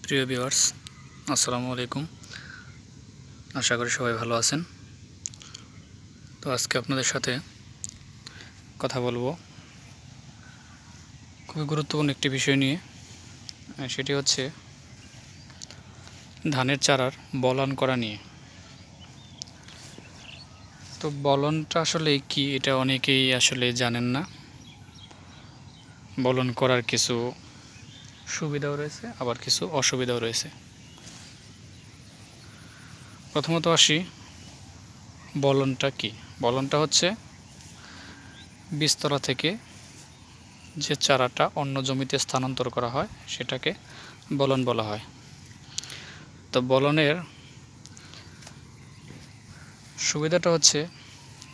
প্রিয় ভিউয়ার্স, আসসালামু আলাইকুম। আশা করি সবাই ভালো আছেন। তো আজকে আপনাদের সাথে কথা বলবো খুবই গুরুত্বপূর্ণ একটি বিষয় নিয়ে। সেটি হচ্ছে ধানের চারার বলন করা নিয়ে। তো বলনটা আসলে কি, এটা অনেকেই আসলে জানেন না। বলন করার কিছু সুবিধাও রয়েছে, আবার কিছু অসুবিধাও রয়েছে। প্রথমত আসি, বলনটা কি। বলনটা হচ্ছে বীজতলা থেকে যে চারাটা অন্য জমিতে স্থানান্তর করা হয় সেটাকে বলন বলা হয়। তো বলনের সুবিধাটা হচ্ছে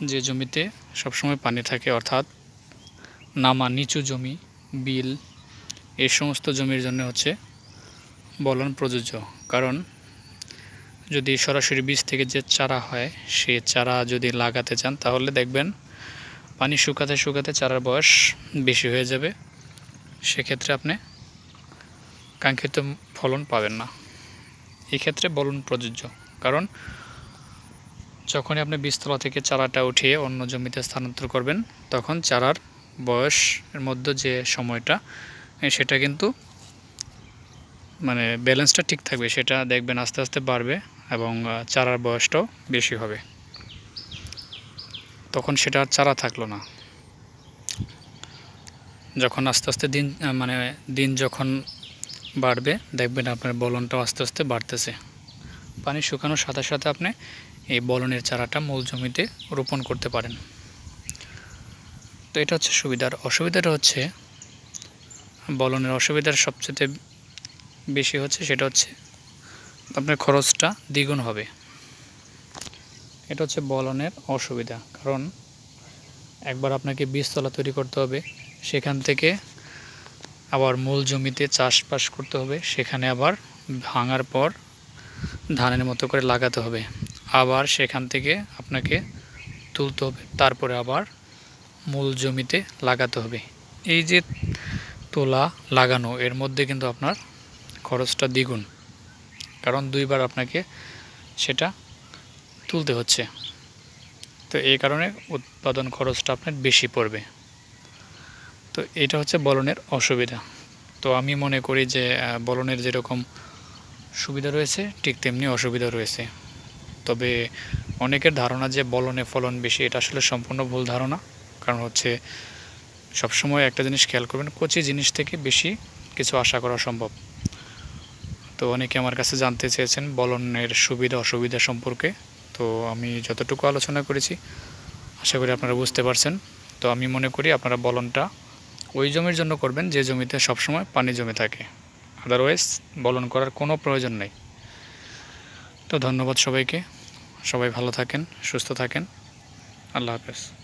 যে জমিতে সবসময় পানি থাকে, অর্থাৎ নামা নিচু জমি, বিল, এই সমস্ত জমির জন্য হচ্ছে বলন প্রযোজ্য। কারণ যদি সরাসরি বীজ থেকে যে চারা হয় সে চারা যদি লাগাতে চান তাহলে দেখবেন পানি শুকাতে শুকাতে চারার বয়স বেশি হয়ে যাবে। সেক্ষেত্রে আপনি কাঙ্ক্ষিত ফলন পাবেন না। এই ক্ষেত্রে বলন প্রযোজ্য। কারণ যখনই আপনি বীজতলা থেকে চারাটা উঠিয়ে অন্য জমিতে স্থানান্তর করবেন তখন চারার বয়সের মধ্যে যে সময়টা সেটা কিন্তু ব্যালেন্সটা ঠিক থাকবে, সেটা দেখবেন আস্তে আস্তে বাড়বে এবং চারার বয়সটাও বেশি হবে। তখন সেটা আর চারা থাকলো না। যখন আস্তে আস্তে দিন যখন বাড়বে দেখবেন আপনার বলনটাও আস্তে আস্তে বাড়তেছে। পানি শুকানোর সাথে সাথে আপনি এই বলনের চারাটা মূল জমিতে রোপণ করতে পারেন। তো এটা হচ্ছে সুবিধার। অসুবিধাটা হচ্ছে, বলনের অসুবিধার সবচেয়ে বেশি হচ্ছে সেটা হচ্ছে আপনার খরচটা দ্বিগুণ হবে। এটা হচ্ছে বলনের অসুবিধা। কারণ একবার আপনাকে বীজতলা তৈরি করতে হবে, সেখান থেকে আবার মূল জমিতে চাষবাস করতে হবে, সেখানে আবার ভাঙার পর ধানের মতো করে লাগাতে হবে, আবার সেখান থেকে আপনাকে তুলতে হবে, তারপরে আবার মূল জমিতে লাগাতে হবে। এই যে তোলা লাগানো, এর মধ্যে কিন্তু আপনার খরচটা দ্বিগুণ। কারণ দুইবার আপনাকে সেটা তুলতে হচ্ছে। তো এই কারণে উৎপাদন খরচটা আপনার বেশি পড়বে। তো এটা হচ্ছে বলনের অসুবিধা। তো আমি মনে করি যে বলনের যেরকম সুবিধা রয়েছে ঠিক তেমনি অসুবিধা রয়েছে। তবে অনেকের ধারণা যে বলনে ফলন বেশি, এটা আসলে সম্পূর্ণ ভুল ধারণা। কারণ হচ্ছে সবসময় একটা জিনিস খেয়াল করবেন, কচি জিনিস থেকে বেশি কিছু আশা করা সম্ভব। তো অনেকে আমার কাছে জানতে চেয়েছেন বলনের সুবিধা অসুবিধা সম্পর্কে। তো আমি যতটুকু আলোচনা করেছি আশা করি আপনারা বুঝতে পারছেন। তো আমি মনে করি আপনারা বলনটা ওই জমির জন্য করবেন যে জমিতে সবসময় পানি জমে থাকে। আদারওয়াইজ বলন করার কোনো প্রয়োজন নেই। তো ধন্যবাদ সবাইকে। সবাই ভালো থাকেন, সুস্থ থাকেন। আল্লাহ হাফেজ।